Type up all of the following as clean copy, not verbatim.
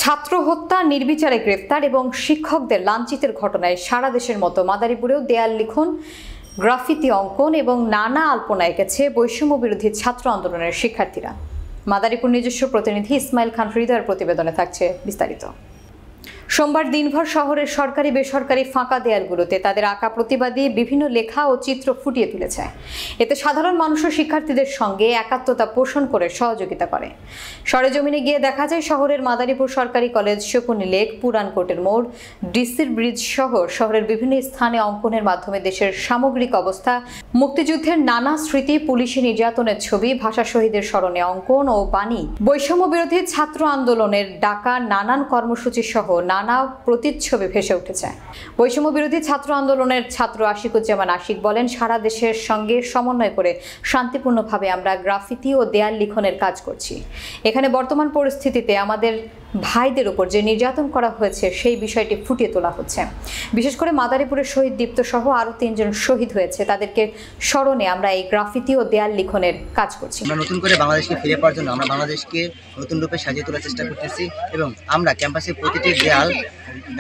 ছাত্র হত্যা, নির্বিচারে গ্রেফতার এবং শিক্ষকদের লাঞ্ছিতের ঘটনায় সারা দেশের মতো মাদারীপুরেও দেয়াল লিখন, গ্রাফিতি অঙ্কন এবং নানা আলপনা এঁকেছে বৈষম্য বিরোধী ছাত্র আন্দোলনের শিক্ষার্থীরা। মাদারীপুর নিজস্ব প্রতিনিধি ইসমাইল খান হৃদয়ের প্রতিবেদনে থাকছে বিস্তারিত। সোমবার দিনভর শহরের সরকারি বেসরকারি ফাঁকা দেয়ালগুলোতে তাদের আঁকা প্রতিবাদী বিভিন্ন লেখা ও চিত্র ফুটিয়ে তুলেছে। এতে সাধারণ মানুষ ও শিক্ষার্থীদের সঙ্গে একাত্মতা পোষণ করে সহযোগিতা করে। সরেজমিনে গিয়ে দেখা যায় শহরের মাদারীপুর সরকারি কলেজ, শকুনি লেক, পুরান কোর্টের মোড়, ডিসির ব্রিজ সহ শহরের বিভিন্ন স্থানে অঙ্কনের মাধ্যমে দেশের সামগ্রিক অবস্থা, মুক্তিযুদ্ধের নানা স্মৃতি, পুলিশি নির্যাতনের ছবি, ভাষা শহীদের স্মরণে অঙ্কন ও বাণী, বৈষম্য বিরোধী ছাত্র আন্দোলনের ডাকা নানান কর্মসূচি সহ নানা প্রতিচ্ছবি ভেসে উঠেছে। বৈষম্য বিরোধী ছাত্র আন্দোলনের ছাত্র আশিকুজ্জামান আশিক বলেন, সারা দেশের সঙ্গে সমন্বয় করে শান্তিপূর্ণভাবে আমরা গ্রাফিতি ও দেয়াল লিখনের কাজ করছি। এখানে বর্তমান পরিস্থিতিতে আমাদের ভাইদের উপর যে নির্যাতন করা হয়েছে সেই বিষয়টি ফুটিয়ে তোলা হচ্ছে। বিশেষ করে মাদারীপুরের শহীদ দীপ্ত সহ আরও 3 জন শহীদ হয়েছে, তাদেরকে স্মরণে আমরা এই গ্রাফিতি ও দেয়াল লিখনের কাজ করছি। আমরা নতুন করে বাংলাদেশকে ফিরে পাওয়ার জন্য আমরা বাংলাদেশকে নতুন রূপে সাজিয়ে তোলার চেষ্টা করতেছি এবং আমরা ক্যাম্পাসে প্রতিটি দেয়াল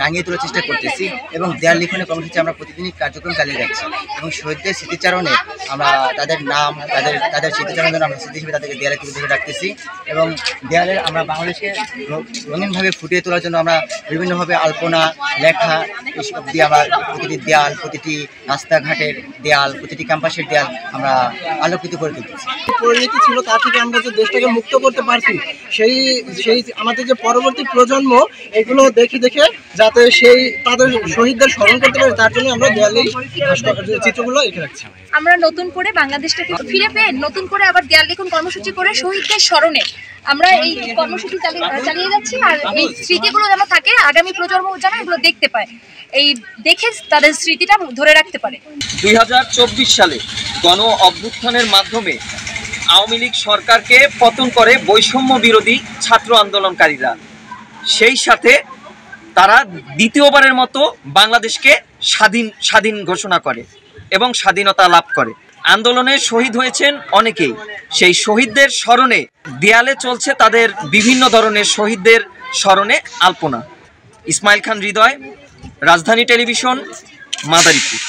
রাঙিয়ে তোলার চেষ্টা করতেছি এবং দেয়াল লিখনের কর্মসূচি আমরা প্রতিদিনই কার্যক্রম চালিয়ে যাচ্ছি এবং শহীদদের স্মৃতিচারণে আমরা তাদের নাম, তাদের স্মৃতিচারণের জন্য আমরা স্মৃতি হিসেবে তাদেরকে দেয়ালে তুলে ধরে রাখতেছি এবং দেয়ালের আমরা বাংলাদেশকে রঙিনভাবে ফুটিয়ে তোলার জন্য আমরা বিভিন্নভাবে আলপনা, লেখা এসব দিয়ে আমরা প্রতিটি দেয়াল, প্রতিটি রাস্তাঘাটের দেয়াল, প্রতিটি ক্যাম্পাসের দেয়াল আমরা আলোকিত করে তুলতেছি। পরিণতি ছিল তা থেকে আমরা যে দেশটাকে মুক্ত করতে পারছি, সেই আমাদের যে পরবর্তী প্রজন্ম এগুলো দেখে যাতে তাদের শহীদদের স্মরণ করতে পারে, তার জন্য আমরা দেয়ালে চিত্রগুলো এঁকে রাখছি। আমরা নতুন করে বাংলাদেশটাকে ফিরে পেয়ে নতুন করে আবার দেয়াল লিখন কর্মসূচি করে শহীদদের স্মরণে আমরা এই কর্মসূচি চালিয়ে যাচ্ছি। আর এই স্মৃতিগুলো যেন থাকে, আগামী প্রজন্ম যেন এগুলো দেখতে পায়, এই দেখে তাদের স্মৃতিটা ধরে রাখতে পারে। 2024 সালে গণ অভ্যুত্থানের মাধ্যমে আওয়ামী লীগ সরকারকে পতন করে বৈষম্য বিরোধী ছাত্র আন্দোলনকারীরা। সেই সাথে তারা দ্বিতীয়বারের মতো বাংলাদেশকে স্বাধীন ঘোষণা করে এবং স্বাধীনতা লাভ করে। আন্দোলনে শহীদ হয়েছেন অনেকেই। সেই শহীদদের স্মরণে দেয়ালে চলছে তাদের বিভিন্ন ধরনের শহীদদের স্মরণে আলপনা। ইসমাইল খান হৃদয়, রাজধানী টেলিভিশন, মাদারীপুর।